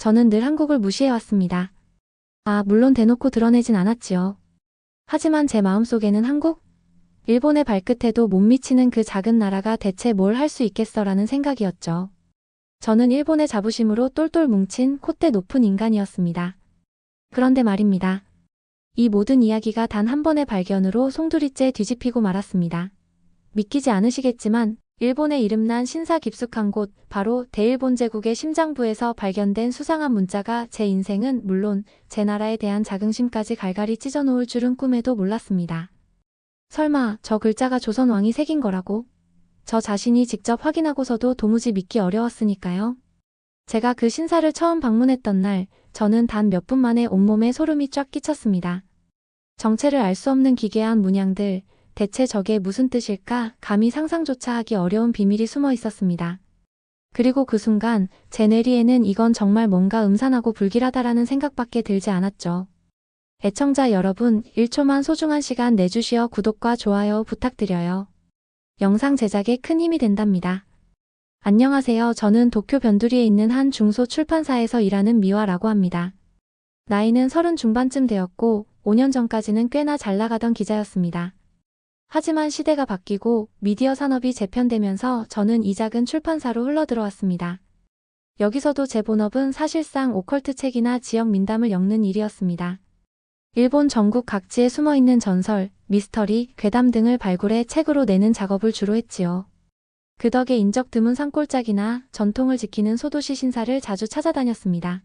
저는 늘 한국을 무시해왔습니다. 물론 대놓고 드러내진 않았지요. 하지만 제 마음속에는 한국? 일본의 발끝에도 못 미치는 그 작은 나라가 대체 뭘 할 수 있겠어라는 생각이었죠. 저는 일본의 자부심으로 똘똘 뭉친 콧대 높은 인간이었습니다. 그런데 말입니다. 이 모든 이야기가 단 한 번의 발견으로 송두리째 뒤집히고 말았습니다. 믿기지 않으시겠지만 일본의 이름난 신사 깊숙한 곳, 바로 대일본 제국의 심장부에서 발견된 수상한 문자가 제 인생은 물론 제 나라에 대한 자긍심까지 갈갈이 찢어놓을 줄은 꿈에도 몰랐습니다. 설마 저 글자가 조선 왕이 새긴 거라고? 저 자신이 직접 확인하고서도 도무지 믿기 어려웠으니까요. 제가 그 신사를 처음 방문했던 날, 저는 단 몇 분 만에 온몸에 소름이 쫙 끼쳤습니다. 정체를 알 수 없는 기괴한 문양들, 대체 저게 무슨 뜻일까 감히 상상조차 하기 어려운 비밀이 숨어 있었습니다. 그리고 그 순간 제 뇌리에는 이건 정말 뭔가 음산하고 불길하다라는 생각밖에 들지 않았죠. 애청자 여러분, 1초만 소중한 시간 내주시어 구독과 좋아요 부탁드려요. 영상 제작에 큰 힘이 된답니다. 안녕하세요. 저는 도쿄 변두리에 있는 한 중소 출판사에서 일하는 미화라고 합니다. 나이는 30 중반쯤 되었고 5년 전까지는 꽤나 잘 나가던 기자였습니다. 하지만 시대가 바뀌고 미디어 산업이 재편되면서 저는 이 작은 출판사로 흘러들어왔습니다. 여기서도 제 본업은 사실상 오컬트 책이나 지역 민담을 엮는 일이었습니다. 일본 전국 각지에 숨어있는 전설, 미스터리, 괴담 등을 발굴해 책으로 내는 작업을 주로 했지요. 그 덕에 인적 드문 산골짜기나 전통을 지키는 소도시 신사를 자주 찾아다녔습니다.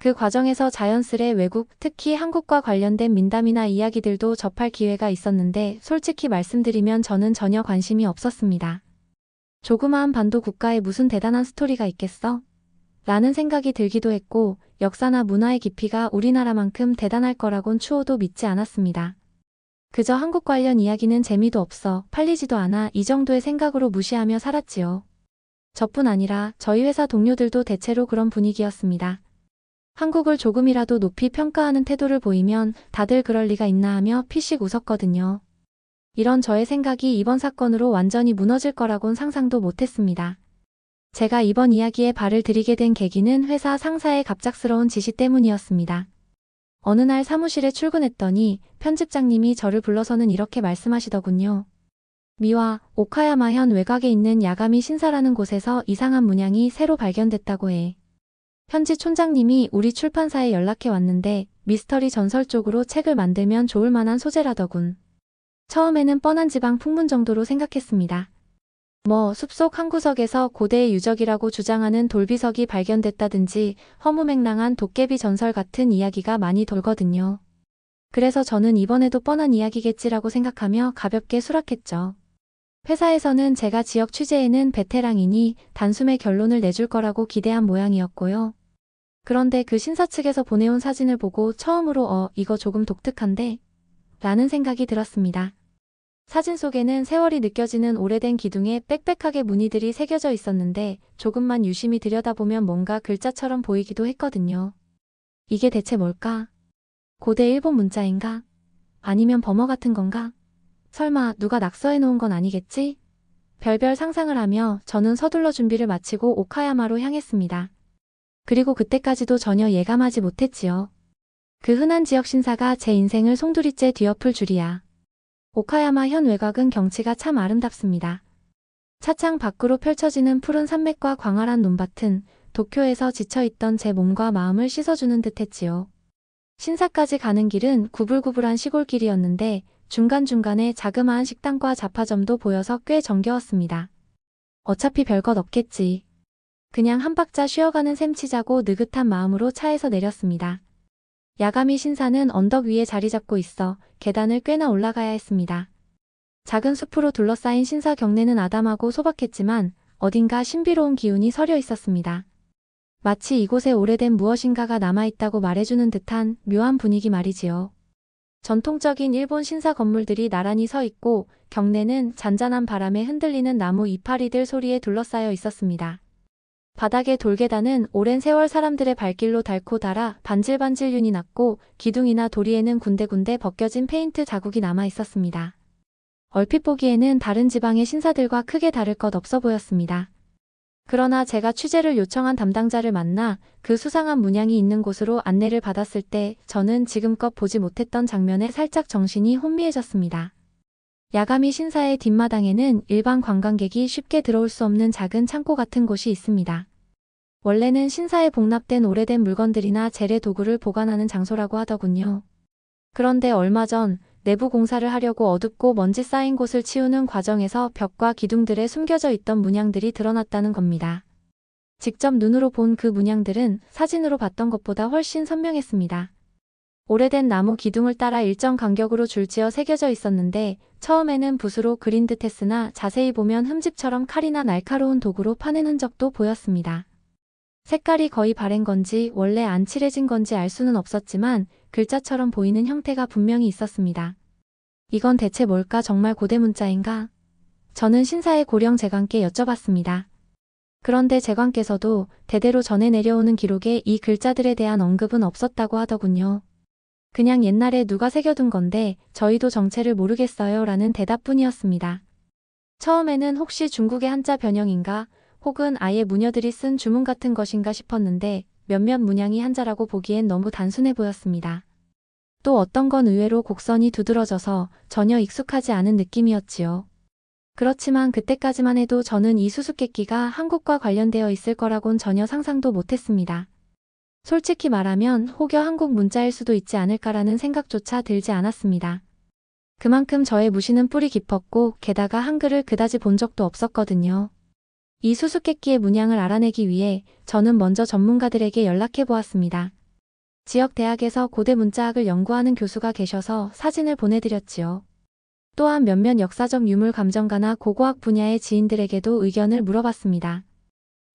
그 과정에서 자연스레 외국, 특히 한국과 관련된 민담이나 이야기들도 접할 기회가 있었는데 솔직히 말씀드리면 저는 전혀 관심이 없었습니다. 조그마한 반도 국가에 무슨 대단한 스토리가 있겠어? 라는 생각이 들기도 했고 역사나 문화의 깊이가 우리나라만큼 대단할 거라곤 추호도 믿지 않았습니다. 그저 한국 관련 이야기는 재미도 없어 팔리지도 않아 이 정도의 생각으로 무시하며 살았지요. 저뿐 아니라 저희 회사 동료들도 대체로 그런 분위기였습니다. 한국을 조금이라도 높이 평가하는 태도를 보이면 다들 그럴 리가 있나 하며 피식 웃었거든요. 이런 저의 생각이 이번 사건으로 완전히 무너질 거라곤 상상도 못했습니다. 제가 이번 이야기에 발을 들이게 된 계기는 회사 상사의 갑작스러운 지시 때문이었습니다. 어느 날 사무실에 출근했더니 편집장님이 저를 불러서는 이렇게 말씀하시더군요. 미화, 오카야마현 외곽에 있는 야가미 신사라는 곳에서 이상한 문양이 새로 발견됐다고 해. 현지 촌장님이 우리 출판사에 연락해 왔는데 미스터리 전설 쪽으로 책을 만들면 좋을 만한 소재라더군. 처음에는 뻔한 지방 풍문 정도로 생각했습니다. 숲속 한 구석에서 고대의 유적이라고 주장하는 돌비석이 발견됐다든지 허무맹랑한 도깨비 전설 같은 이야기가 많이 돌거든요. 그래서 저는 이번에도 뻔한 이야기겠지라고 생각하며 가볍게 수락했죠. 회사에서는 제가 지역 취재에는 베테랑이니 단숨에 결론을 내줄 거라고 기대한 모양이었고요. 그런데 그 신사 측에서 보내온 사진을 보고 처음으로 이거 조금 독특한데? 라는 생각이 들었습니다. 사진 속에는 세월이 느껴지는 오래된 기둥에 빽빽하게 무늬들이 새겨져 있었는데 조금만 유심히 들여다보면 뭔가 글자처럼 보이기도 했거든요. 이게 대체 뭘까? 고대 일본 문자인가? 아니면 범어 같은 건가? 설마 누가 낙서해 놓은 건 아니겠지? 별별 상상을 하며 저는 서둘러 준비를 마치고 오카야마로 향했습니다. 그리고 그때까지도 전혀 예감하지 못했지요. 그 흔한 지역 신사가 제 인생을 송두리째 뒤엎을 줄이야. 오카야마 현 외곽은 경치가 참 아름답습니다. 차창 밖으로 펼쳐지는 푸른 산맥과 광활한 논밭은 도쿄에서 지쳐있던 제 몸과 마음을 씻어주는 듯했지요. 신사까지 가는 길은 구불구불한 시골길이었는데 중간중간에 자그마한 식당과 잡화점도 보여서 꽤 정겨웠습니다. 어차피 별것 없겠지. 그냥 한 박자 쉬어가는 셈 치자고 느긋한 마음으로 차에서 내렸습니다. 야가미 신사는 언덕 위에 자리 잡고 있어 계단을 꽤나 올라가야 했습니다. 작은 숲으로 둘러싸인 신사 경내는 아담하고 소박했지만 어딘가 신비로운 기운이 서려 있었습니다. 마치 이곳에 오래된 무엇인가가 남아있다고 말해주는 듯한 묘한 분위기 말이지요. 전통적인 일본 신사 건물들이 나란히 서 있고 경내는 잔잔한 바람에 흔들리는 나무 이파리들 소리에 둘러싸여 있었습니다. 바닥의 돌계단은 오랜 세월 사람들의 발길로 닳고 닳아 반질반질 윤이 났고 기둥이나 도리에는 군데군데 벗겨진 페인트 자국이 남아 있었습니다. 얼핏 보기에는 다른 지방의 신사들과 크게 다를 것 없어 보였습니다. 그러나 제가 취재를 요청한 담당자를 만나 그 수상한 문양이 있는 곳으로 안내를 받았을 때 저는 지금껏 보지 못했던 장면에 살짝 정신이 혼미해졌습니다. 야가미 신사의 뒷마당에는 일반 관광객이 쉽게 들어올 수 없는 작은 창고 같은 곳이 있습니다. 원래는 신사에 복납된 오래된 물건들이나 재래 도구를 보관하는 장소라고 하더군요. 그런데 얼마 전 내부 공사를 하려고 어둡고 먼지 쌓인 곳을 치우는 과정에서 벽과 기둥들에 숨겨져 있던 문양들이 드러났다는 겁니다. 직접 눈으로 본 그 문양들은 사진으로 봤던 것보다 훨씬 선명했습니다. 오래된 나무 기둥을 따라 일정 간격으로 줄지어 새겨져 있었는데 처음에는 붓으로 그린 듯 했으나 자세히 보면 흠집처럼 칼이나 날카로운 도구로 파낸 흔적도 보였습니다. 색깔이 거의 바랜 건지 원래 안 칠해진 건지 알 수는 없었지만 글자처럼 보이는 형태가 분명히 있었습니다. 이건 대체 뭘까? 정말 고대 문자인가? 저는 신사의 고령 제관께 여쭤봤습니다. 그런데 제관께서도 대대로 전해 내려오는 기록에 이 글자들에 대한 언급은 없었다고 하더군요. 그냥 옛날에 누가 새겨둔 건데 저희도 정체를 모르겠어요 라는 대답뿐이었습니다. 처음에는 혹시 중국의 한자 변형인가 혹은 아예 무녀들이 쓴 주문 같은 것인가 싶었는데 몇몇 문양이 한자라고 보기엔 너무 단순해 보였습니다. 또 어떤 건 의외로 곡선이 두드러져서 전혀 익숙하지 않은 느낌이었지요. 그렇지만 그때까지만 해도 저는 이 수수께끼가 한국과 관련되어 있을 거라곤 전혀 상상도 못했습니다. 솔직히 말하면 혹여 한국 문자일 수도 있지 않을까라는 생각조차 들지 않았습니다. 그만큼 저의 무시는 뿌리 깊었고 게다가 한글을 그다지 본 적도 없었거든요. 이 수수께끼의 문양을 알아내기 위해 저는 먼저 전문가들에게 연락해 보았습니다. 지역 대학에서 고대 문자학을 연구하는 교수가 계셔서 사진을 보내드렸지요. 또한 몇몇 역사적 유물 감정가나 고고학 분야의 지인들에게도 의견을 물어봤습니다.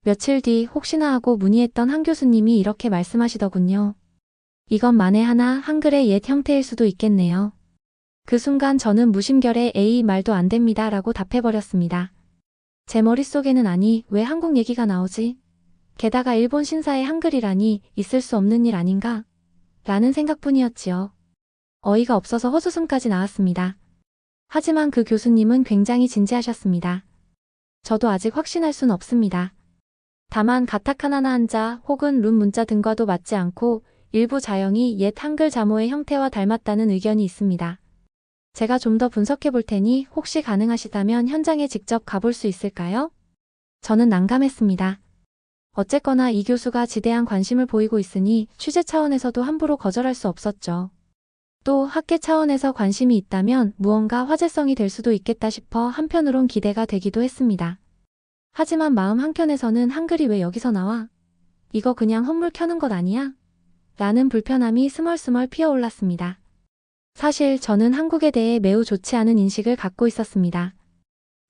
며칠 뒤 혹시나 하고 문의했던 한 교수님이 이렇게 말씀하시더군요. 이건 만에 하나 한글의 옛 형태일 수도 있겠네요. 그 순간 저는 무심결에 에이 말도 안 됩니다 라고 답해버렸습니다. 제 머릿속에는 아니 왜 한국 얘기가 나오지? 게다가 일본 신사의 한글이라니 있을 수 없는 일 아닌가? 라는 생각뿐이었지요. 어이가 없어서 헛웃음까지 나왔습니다. 하지만 그 교수님은 굉장히 진지하셨습니다. 저도 아직 확신할 순 없습니다. 다만 가타카나나 한자 혹은 룬 문자 등과도 맞지 않고 일부 자형이 옛 한글 자모의 형태와 닮았다는 의견이 있습니다. 제가 좀 더 분석해 볼 테니 혹시 가능하시다면 현장에 직접 가볼 수 있을까요? 저는 난감했습니다. 어쨌거나 이 교수가 지대한 관심을 보이고 있으니 취재 차원에서도 함부로 거절할 수 없었죠. 또 학계 차원에서 관심이 있다면 무언가 화제성이 될 수도 있겠다 싶어 한편으론 기대가 되기도 했습니다. 하지만 마음 한켠에서는 한글이 왜 여기서 나와? 이거 그냥 헛물 켜는 것 아니야? 라는 불편함이 스멀스멀 피어올랐습니다. 사실 저는 한국에 대해 매우 좋지 않은 인식을 갖고 있었습니다.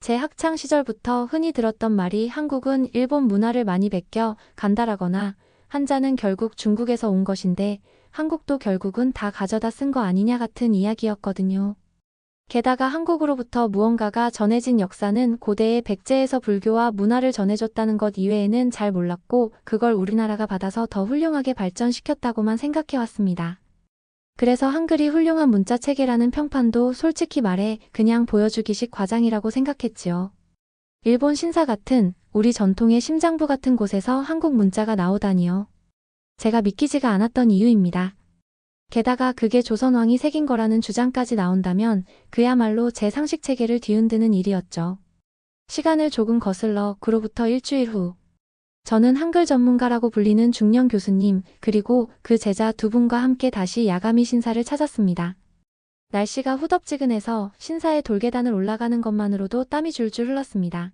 제 학창 시절부터 흔히 들었던 말이 한국은 일본 문화를 많이 베껴 간다라거나 한자는 결국 중국에서 온 것인데 한국도 결국은 다 가져다 쓴 거 아니냐 같은 이야기였거든요. 게다가 한국으로부터 무언가가 전해진 역사는 고대의 백제에서 불교와 문화를 전해줬다는 것 이외에는 잘 몰랐고 그걸 우리나라가 받아서 더 훌륭하게 발전시켰다고만 생각해왔습니다. 그래서 한글이 훌륭한 문자 체계라는 평판도 솔직히 말해 그냥 보여주기식 과장이라고 생각했지요. 일본 신사 같은 우리 전통의 심장부 같은 곳에서 한국 문자가 나오다니요. 제가 믿기지가 않았던 이유입니다. 게다가 그게 조선왕이 새긴 거라는 주장까지 나온다면 그야말로 제 상식 체계를 뒤흔드는 일이었죠. 시간을 조금 거슬러 그로부터 일주일 후 저는 한글 전문가라고 불리는 중년 교수님 그리고 그 제자 두 분과 함께 다시 야가미 신사를 찾았습니다. 날씨가 후덥지근해서 신사의 돌계단을 올라가는 것만으로도 땀이 줄줄 흘렀습니다.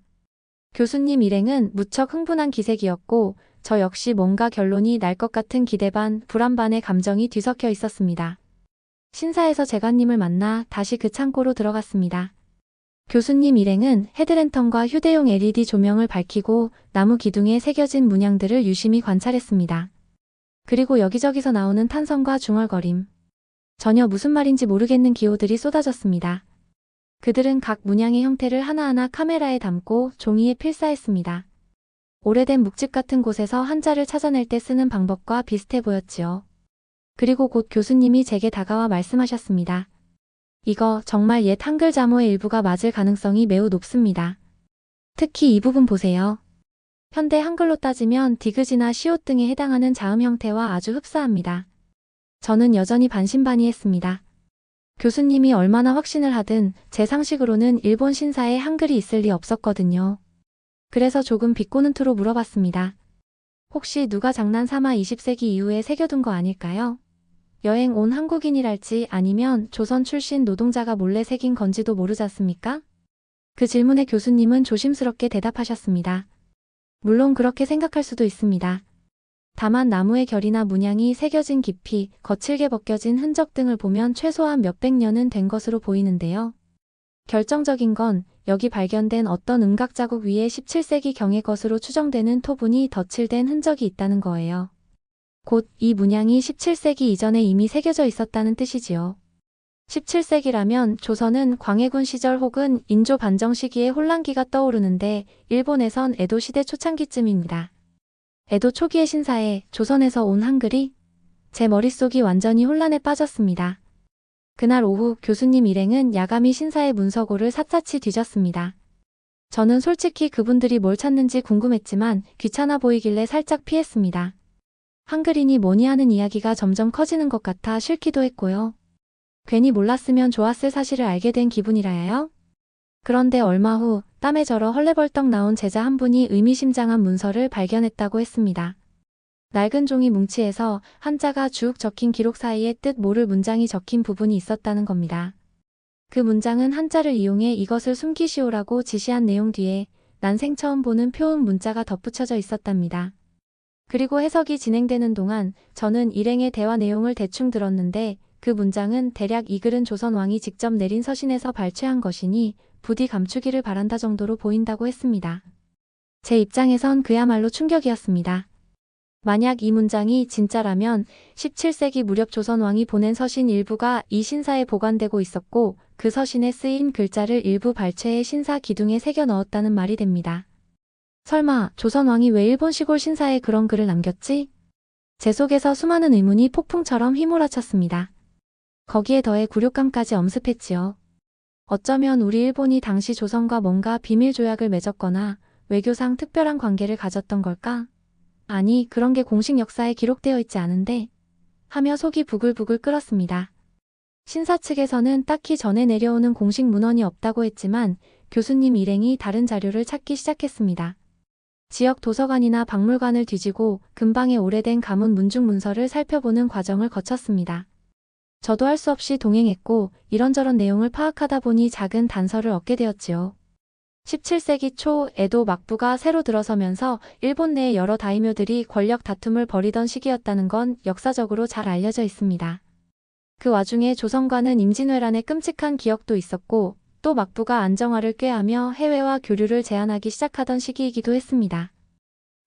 교수님 일행은 무척 흥분한 기색이었고 저 역시 뭔가 결론이 날 것 같은 기대 반 불안 반의 감정이 뒤섞여 있었습니다. 신사에서 제관님을 만나 다시 그 창고로 들어갔습니다. 교수님 일행은 헤드랜턴과 휴대용 LED 조명을 밝히고 나무 기둥에 새겨진 문양들을 유심히 관찰했습니다. 그리고 여기저기서 나오는 탄성과 중얼거림. 전혀 무슨 말인지 모르겠는 기호들이 쏟아졌습니다. 그들은 각 문양의 형태를 하나하나 카메라에 담고 종이에 필사했습니다. 오래된 묵집 같은 곳에서 한자를 찾아낼 때 쓰는 방법과 비슷해 보였지요. 그리고 곧 교수님이 제게 다가와 말씀하셨습니다. 이거 정말 옛 한글 자모의 일부가 맞을 가능성이 매우 높습니다. 특히 이 부분 보세요. 현대 한글로 따지면 디귿이나 시옷 등에 해당하는 자음 형태와 아주 흡사합니다. 저는 여전히 반신반의했습니다. 교수님이 얼마나 확신을 하든 제 상식으로는 일본 신사에 한글이 있을 리 없었거든요. 그래서 조금 비꼬는 투로 물어봤습니다. 혹시 누가 장난삼아 20세기 이후에 새겨둔 거 아닐까요? 여행 온 한국인이랄지 아니면 조선 출신 노동자가 몰래 새긴 건지도 모르잖습니까? 그 질문에 교수님은 조심스럽게 대답하셨습니다. 물론 그렇게 생각할 수도 있습니다. 다만 나무의 결이나 문양이 새겨진 깊이, 거칠게 벗겨진 흔적 등을 보면 최소한 몇백 년은 된 것으로 보이는데요. 결정적인 건 여기 발견된 어떤 음각 자국 위에 17세기 경의 것으로 추정되는 토분이 덧칠된 흔적이 있다는 거예요. 곧 이 문양이 17세기 이전에 이미 새겨져 있었다는 뜻이지요. 17세기라면 조선은 광해군 시절 혹은 인조 반정 시기의 혼란기가 떠오르는데 일본에선 에도 시대 초창기쯤입니다. 에도 초기의 신사에 조선에서 온 한글이? 제 머릿속이 완전히 혼란에 빠졌습니다. 그날 오후 교수님 일행은 야감히 신사의 문서고를 샅샅이 뒤졌습니다. 저는 솔직히 그분들이 뭘 찾는지 궁금했지만 귀찮아 보이길래 살짝 피했습니다. 한글이니 뭐니 하는 이야기가 점점 커지는 것 같아 싫기도 했고요. 괜히 몰랐으면 좋았을 사실을 알게 된 기분이라요. 그런데 얼마 후 땀에 절어 헐레벌떡 나온 제자 한 분이 의미심장한 문서를 발견했다고 했습니다. 낡은 종이 뭉치에서 한자가 쭉 적힌 기록 사이에 뜻 모를 문장이 적힌 부분이 있었다는 겁니다. 그 문장은 한자를 이용해 이것을 숨기시오라고 지시한 내용 뒤에 난생 처음 보는 표음 문자가 덧붙여져 있었답니다. 그리고 해석이 진행되는 동안 저는 일행의 대화 내용을 대충 들었는데 그 문장은 대략 이 글은 조선 왕이 직접 내린 서신에서 발췌한 것이니 부디 감추기를 바란다 정도로 보인다고 했습니다. 제 입장에선 그야말로 충격이었습니다. 만약 이 문장이 진짜라면 17세기 무렵 조선 왕이 보낸 서신 일부가 이 신사에 보관되고 있었고 그 서신에 쓰인 글자를 일부 발췌해 신사 기둥에 새겨 넣었다는 말이 됩니다. 설마 조선 왕이 왜 일본 시골 신사에 그런 글을 남겼지? 제 속에서 수많은 의문이 폭풍처럼 휘몰아쳤습니다. 거기에 더해 굴욕감까지 엄습했지요. 어쩌면 우리 일본이 당시 조선과 뭔가 비밀 조약을 맺었거나 외교상 특별한 관계를 가졌던 걸까? 아니, 그런 게 공식 역사에 기록되어 있지 않은데? 하며 속이 부글부글 끓었습니다. 신사 측에서는 딱히 전해 내려오는 공식 문헌이 없다고 했지만 교수님 일행이 다른 자료를 찾기 시작했습니다. 지역 도서관이나 박물관을 뒤지고 근방의 오래된 가문 문중 문서를 살펴보는 과정을 거쳤습니다. 저도 할 수 없이 동행했고 이런저런 내용을 파악하다 보니 작은 단서를 얻게 되었지요. 17세기 초 에도 막부가 새로 들어서면서 일본 내 여러 다이묘들이 권력 다툼을 벌이던 시기였다는 건 역사적으로 잘 알려져 있습니다. 그 와중에 조선과는 임진왜란의 끔찍한 기억도 있었고 또 막부가 안정화를 꾀하며 해외와 교류를 제한하기 시작하던 시기이기도 했습니다.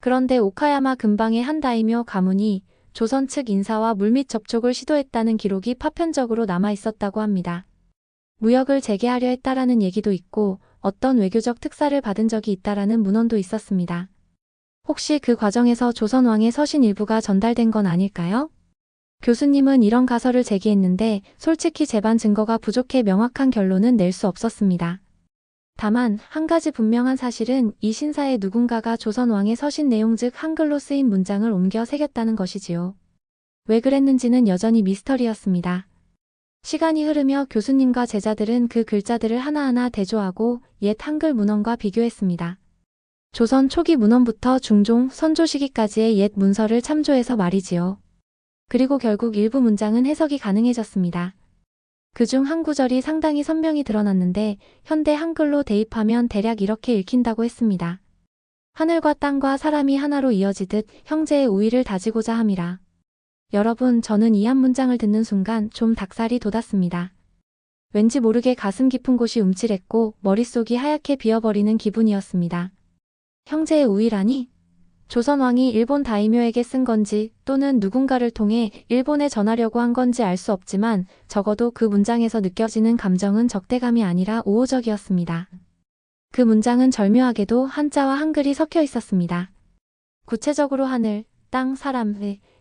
그런데 오카야마 근방의 한 다이묘 가문이 조선 측 인사와 물밑 접촉을 시도했다는 기록이 파편적으로 남아 있었다고 합니다. 무역을 재개하려 했다라는 얘기도 있고 어떤 외교적 특사를 받은 적이 있다라는 문헌도 있었습니다. 혹시 그 과정에서 조선 왕의 서신 일부가 전달된 건 아닐까요? 교수님은 이런 가설을 제기했는데 솔직히 제반 증거가 부족해 명확한 결론은 낼 수 없었습니다. 다만 한 가지 분명한 사실은 이 신사에 누군가가 조선 왕의 서신 내용 즉 한글로 쓰인 문장을 옮겨 새겼다는 것이지요. 왜 그랬는지는 여전히 미스터리였습니다. 시간이 흐르며 교수님과 제자들은 그 글자들을 하나하나 대조하고 옛 한글 문헌과 비교했습니다. 조선 초기 문헌부터 중종, 선조 시기까지의 옛 문서를 참조해서 말이지요. 그리고 결국 일부 문장은 해석이 가능해졌습니다. 그중 한 구절이 상당히 선명히 드러났는데 현대 한글로 대입하면 대략 이렇게 읽힌다고 했습니다. 하늘과 땅과 사람이 하나로 이어지듯 형제의 우위를 다지고자 함이라. 여러분, 저는 이 한 문장을 듣는 순간 좀 닭살이 돋았습니다. 왠지 모르게 가슴 깊은 곳이 움찔했고 머릿속이 하얗게 비어버리는 기분이었습니다. 형제의 우위라니? 조선 왕이 일본 다이묘에게 쓴 건지 또는 누군가를 통해 일본에 전하려고 한 건지 알 수 없지만 적어도 그 문장에서 느껴지는 감정은 적대감이 아니라 우호적이었습니다. 그 문장은 절묘하게도 한자와 한글이 섞여 있었습니다. 구체적으로 하늘, 땅, 사람,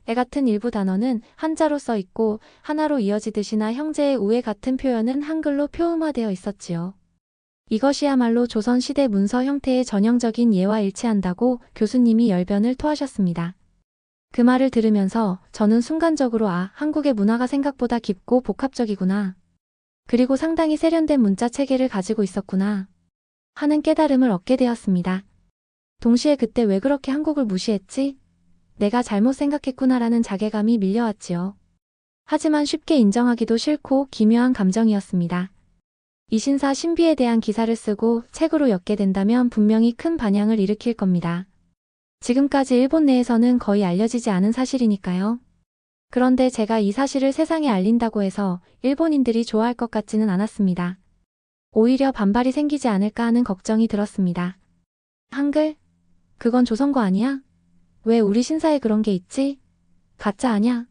애 같은 일부 단어는 한자로 써 있고 하나로 이어지듯이나 형제의 우애 같은 표현은 한글로 표음화되어 있었지요. 이것이야말로 조선시대 문서 형태의 전형적인 예와 일치한다고 교수님이 열변을 토하셨습니다. 그 말을 들으면서 저는 순간적으로 한국의 문화가 생각보다 깊고 복합적이구나. 그리고 상당히 세련된 문자 체계를 가지고 있었구나. 하는 깨달음을 얻게 되었습니다. 동시에 그때 왜 그렇게 한국을 무시했지? 내가 잘못 생각했구나라는 자괴감이 밀려왔지요. 하지만 쉽게 인정하기도 싫고 기묘한 감정이었습니다. 이신사 신비에 대한 기사를 쓰고 책으로 엮게 된다면 분명히 큰 반향을 일으킬 겁니다. 지금까지 일본 내에서는 거의 알려지지 않은 사실이니까요. 그런데 제가 이 사실을 세상에 알린다고 해서 일본인들이 좋아할 것 같지는 않았습니다. 오히려 반발이 생기지 않을까 하는 걱정이 들었습니다. 한글? 그건 조선 거 아니야? 왜 우리 신사에 그런 게 있지? 가짜 아냐?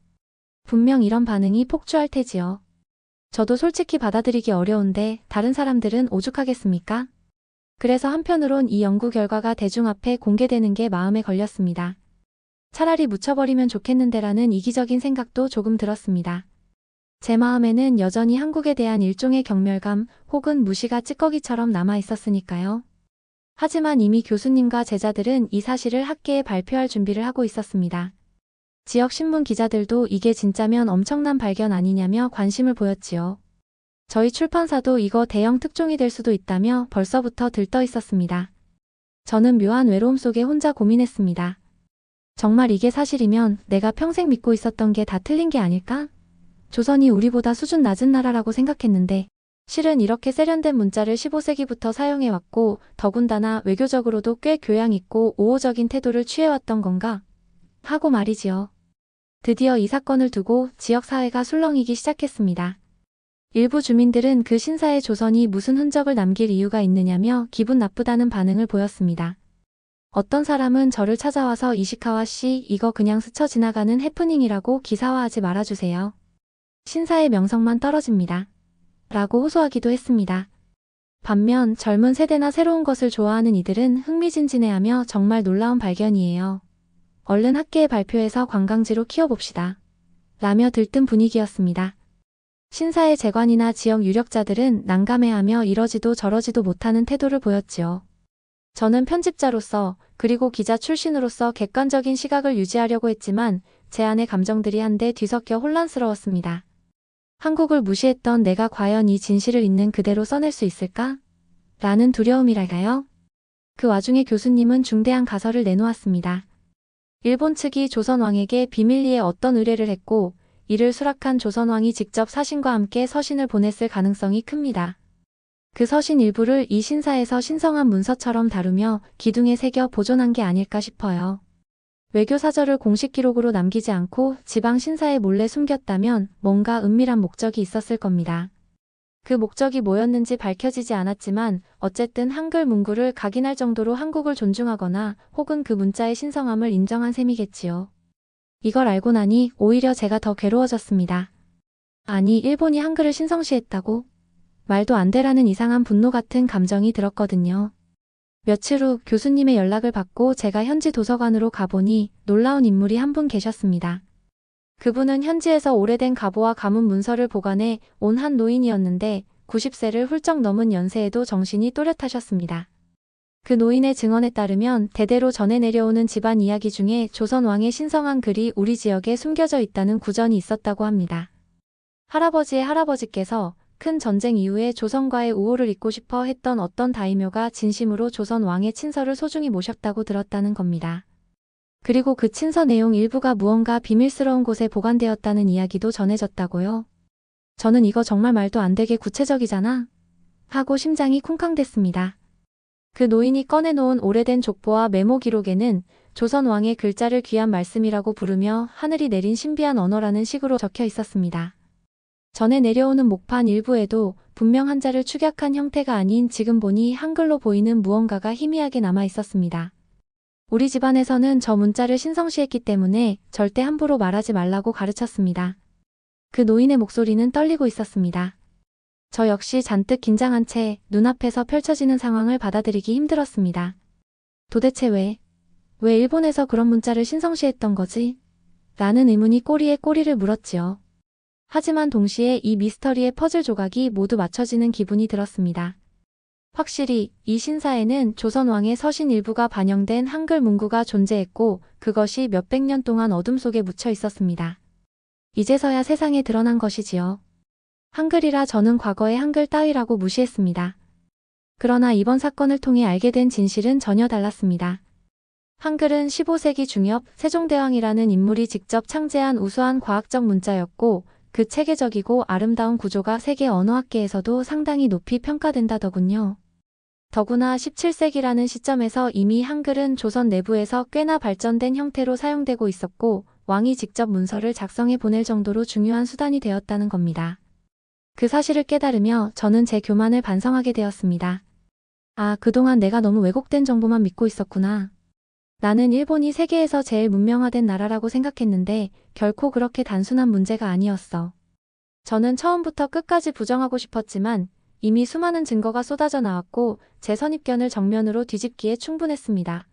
분명 이런 반응이 폭주할 테지요. 저도 솔직히 받아들이기 어려운데 다른 사람들은 오죽하겠습니까? 그래서 한편으론 이 연구 결과가 대중 앞에 공개되는 게 마음에 걸렸습니다. 차라리 묻혀버리면 좋겠는데라는 이기적인 생각도 조금 들었습니다. 제 마음에는 여전히 한국에 대한 일종의 경멸감 혹은 무시가 찌꺼기처럼 남아 있었으니까요. 하지만 이미 교수님과 제자들은 이 사실을 학계에 발표할 준비를 하고 있었습니다. 지역 신문 기자들도 이게 진짜면 엄청난 발견 아니냐며 관심을 보였지요. 저희 출판사도 이거 대형 특종이 될 수도 있다며 벌써부터 들떠 있었습니다. 저는 묘한 외로움 속에 혼자 고민했습니다. 정말 이게 사실이면 내가 평생 믿고 있었던 게 다 틀린 게 아닐까? 조선이 우리보다 수준 낮은 나라라고 생각했는데 실은 이렇게 세련된 문자를 15세기부터 사용해왔고 더군다나 외교적으로도 꽤 교양 있고 우호적인 태도를 취해왔던 건가? 하고 말이지요. 드디어 이 사건을 두고 지역사회가 술렁이기 시작했습니다. 일부 주민들은 그 신사의 조선이 무슨 흔적을 남길 이유가 있느냐며 기분 나쁘다는 반응을 보였습니다. 어떤 사람은 저를 찾아와서 이시카와 씨 이거 그냥 스쳐 지나가는 해프닝이라고 기사화하지 말아주세요. 신사의 명성만 떨어집니다. 라고 호소하기도 했습니다. 반면 젊은 세대나 새로운 것을 좋아하는 이들은 흥미진진해하며 정말 놀라운 발견이에요. 얼른 학계에 발표해서 관광지로 키워봅시다. 라며 들뜬 분위기였습니다. 신사의 재관이나 지역 유력자들은 난감해하며 이러지도 저러지도 못하는 태도를 보였지요. 저는 편집자로서 그리고 기자 출신으로서 객관적인 시각을 유지하려고 했지만 제 안의 감정들이 한데 뒤섞여 혼란스러웠습니다. 한국을 무시했던 내가 과연 이 진실을 있는 그대로 써낼 수 있을까? 라는 두려움이랄까요? 그 와중에 교수님은 중대한 가설을 내놓았습니다. 일본 측이 조선왕에게 비밀리에 어떤 의뢰를 했고 이를 수락한 조선왕이 직접 사신과 함께 서신을 보냈을 가능성이 큽니다. 그 서신 일부를 이 신사에서 신성한 문서처럼 다루며 기둥에 새겨 보존한 게 아닐까 싶어요. 외교사절을 공식 기록으로 남기지 않고 지방 신사에 몰래 숨겼다면 뭔가 은밀한 목적이 있었을 겁니다. 그 목적이 뭐였는지 밝혀지지 않았지만 어쨌든 한글 문구를 각인할 정도로 한국을 존중하거나 혹은 그 문자의 신성함을 인정한 셈이겠지요. 이걸 알고 나니 오히려 제가 더 괴로워졌습니다. 아니, 일본이 한글을 신성시했다고? 말도 안 되라는 이상한 분노 같은 감정이 들었거든요. 며칠 후 교수님의 연락을 받고 제가 현지 도서관으로 가보니 놀라운 인물이 한 분 계셨습니다. 그분은 현지에서 오래된 가보와 가문 문서를 보관해 온 한 노인이었는데 90세를 훌쩍 넘은 연세에도 정신이 또렷하셨습니다. 그 노인의 증언에 따르면 대대로 전해 내려오는 집안 이야기 중에 조선 왕의 신성한 글이 우리 지역에 숨겨져 있다는 구전이 있었다고 합니다. 할아버지의 할아버지께서 큰 전쟁 이후에 조선과의 우호를 잇고 싶어 했던 어떤 다이묘가 진심으로 조선 왕의 친서를 소중히 모셨다고 들었다는 겁니다. 그리고 그 친서 내용 일부가 무언가 비밀스러운 곳에 보관되었다는 이야기도 전해졌다고요. 저는 이거 정말 말도 안 되게 구체적이잖아? 하고 심장이 쿵쾅댔습니다. 그 노인이 꺼내놓은 오래된 족보와 메모 기록에는 조선 왕의 글자를 귀한 말씀이라고 부르며 하늘이 내린 신비한 언어라는 식으로 적혀 있었습니다. 전에 내려오는 목판 일부에도 분명 한자를 축약한 형태가 아닌 지금 보니 한글로 보이는 무언가가 희미하게 남아 있었습니다. 우리 집안에서는 저 문자를 신성시했기 때문에 절대 함부로 말하지 말라고 가르쳤습니다. 그 노인의 목소리는 떨리고 있었습니다. 저 역시 잔뜩 긴장한 채 눈앞에서 펼쳐지는 상황을 받아들이기 힘들었습니다. 도대체 왜 일본에서 그런 문자를 신성시했던 거지? 라는 의문이 꼬리에 꼬리를 물었지요. 하지만 동시에 이 미스터리의 퍼즐 조각이 모두 맞춰지는 기분이 들었습니다. 확실히 이 신사에는 조선왕의 서신 일부가 반영된 한글 문구가 존재했고 그것이 몇백 년 동안 어둠 속에 묻혀 있었습니다. 이제서야 세상에 드러난 것이지요. 한글이라 저는 과거의 한글 따위라고 무시했습니다. 그러나 이번 사건을 통해 알게 된 진실은 전혀 달랐습니다. 한글은 15세기 중엽 세종대왕이라는 인물이 직접 창제한 우수한 과학적 문자였고 그 체계적이고 아름다운 구조가 세계 언어학계에서도 상당히 높이 평가된다더군요. 더구나 17세기라는 시점에서 이미 한글은 조선 내부에서 꽤나 발전된 형태로 사용되고 있었고 왕이 직접 문서를 작성해 보낼 정도로 중요한 수단이 되었다는 겁니다. 그 사실을 깨달으며 저는 제 교만을 반성하게 되었습니다. 아, 그동안 내가 너무 왜곡된 정보만 믿고 있었구나. 나는 일본이 세계에서 제일 문명화된 나라라고 생각했는데 결코 그렇게 단순한 문제가 아니었어. 저는 처음부터 끝까지 부정하고 싶었지만 이미 수많은 증거가 쏟아져 나왔고 제 선입견을 정면으로 뒤집기에 충분했습니다.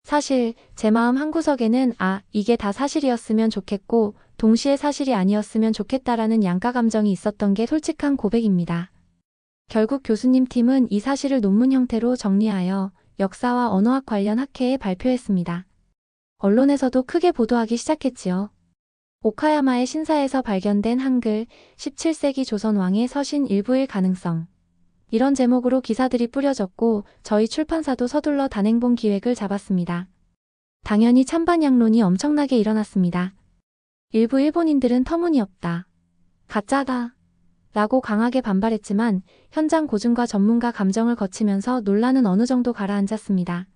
사실 제 마음 한구석에는 이게 다 사실이었으면 좋겠고 동시에 사실이 아니었으면 좋겠다라는 양가 감정이 있었던 게 솔직한 고백입니다. 결국 교수님 팀은 이 사실을 논문 형태로 정리하여 역사와 언어학 관련 학회에 발표했습니다. 언론에서도 크게 보도하기 시작했지요. 오카야마의 신사에서 발견된 한글 17세기 조선 왕의 서신 일부일 가능성. 이런 제목으로 기사들이 뿌려졌고 저희 출판사도 서둘러 단행본 기획을 잡았습니다. 당연히 찬반 양론이 엄청나게 일어났습니다. 일부 일본인들은 터무니없다, 가짜다 라고 강하게 반발했지만 현장 고증과 전문가 감정을 거치면서 논란은 어느 정도 가라앉았습니다.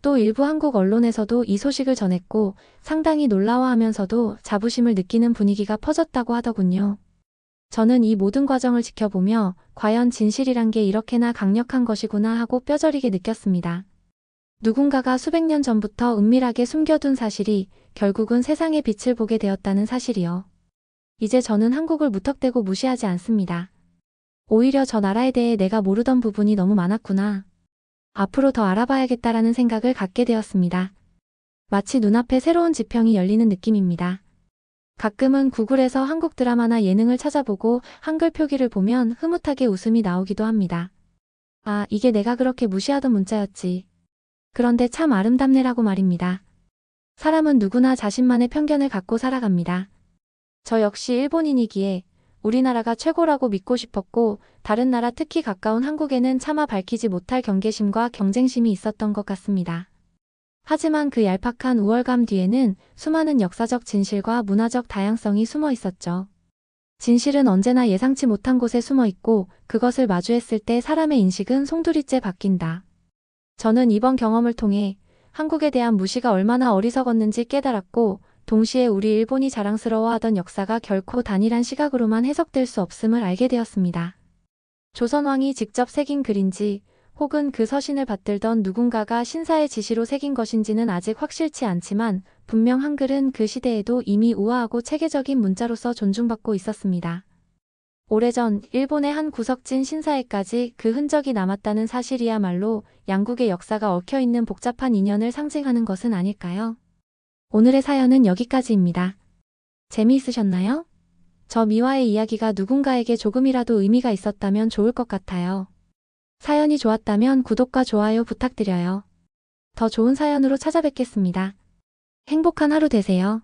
또 일부 한국 언론에서도 이 소식을 전했고 상당히 놀라워하면서도 자부심을 느끼는 분위기가 퍼졌다고 하더군요. 저는 이 모든 과정을 지켜보며 과연 진실이란 게 이렇게나 강력한 것이구나 하고 뼈저리게 느꼈습니다. 누군가가 수백 년 전부터 은밀하게 숨겨둔 사실이 결국은 세상의 빛을 보게 되었다는 사실이요. 이제 저는 한국을 무턱대고 무시하지 않습니다. 오히려 저 나라에 대해 내가 모르던 부분이 너무 많았구나. 앞으로 더 알아봐야겠다라는 생각을 갖게 되었습니다. 마치 눈앞에 새로운 지평이 열리는 느낌입니다. 가끔은 구글에서 한국 드라마나 예능을 찾아보고 한글 표기를 보면 흐뭇하게 웃음이 나오기도 합니다. 아, 이게 내가 그렇게 무시하던 문자였지. 그런데 참 아름답네라고 말입니다. 사람은 누구나 자신만의 편견을 갖고 살아갑니다. 저 역시 일본인이기에 우리나라가 최고라고 믿고 싶었고 다른 나라 특히 가까운 한국에는 차마 밝히지 못할 경계심과 경쟁심이 있었던 것 같습니다. 하지만 그 얄팍한 우월감 뒤에는 수많은 역사적 진실과 문화적 다양성이 숨어 있었죠. 진실은 언제나 예상치 못한 곳에 숨어 있고 그것을 마주했을 때 사람의 인식은 송두리째 바뀐다. 저는 이번 경험을 통해 한국에 대한 무시가 얼마나 어리석었는지 깨달았고 동시에 우리 일본이 자랑스러워하던 역사가 결코 단일한 시각으로만 해석될 수 없음을 알게 되었습니다. 조선왕이 직접 새긴 글인지 혹은 그 서신을 받들던 누군가가 신사의 지시로 새긴 것인지는 아직 확실치 않지만 분명 한글은 그 시대에도 이미 우아하고 체계적인 문자로서 존중받고 있었습니다. 오래전 일본의 한 구석진 신사에까지 그 흔적이 남았다는 사실이야말로 양국의 역사가 얽혀있는 복잡한 인연을 상징하는 것은 아닐까요? 오늘의 사연은 여기까지입니다. 재미있으셨나요? 저 미화의 이야기가 누군가에게 조금이라도 의미가 있었다면 좋을 것 같아요. 사연이 좋았다면 구독과 좋아요 부탁드려요. 더 좋은 사연으로 찾아뵙겠습니다. 행복한 하루 되세요.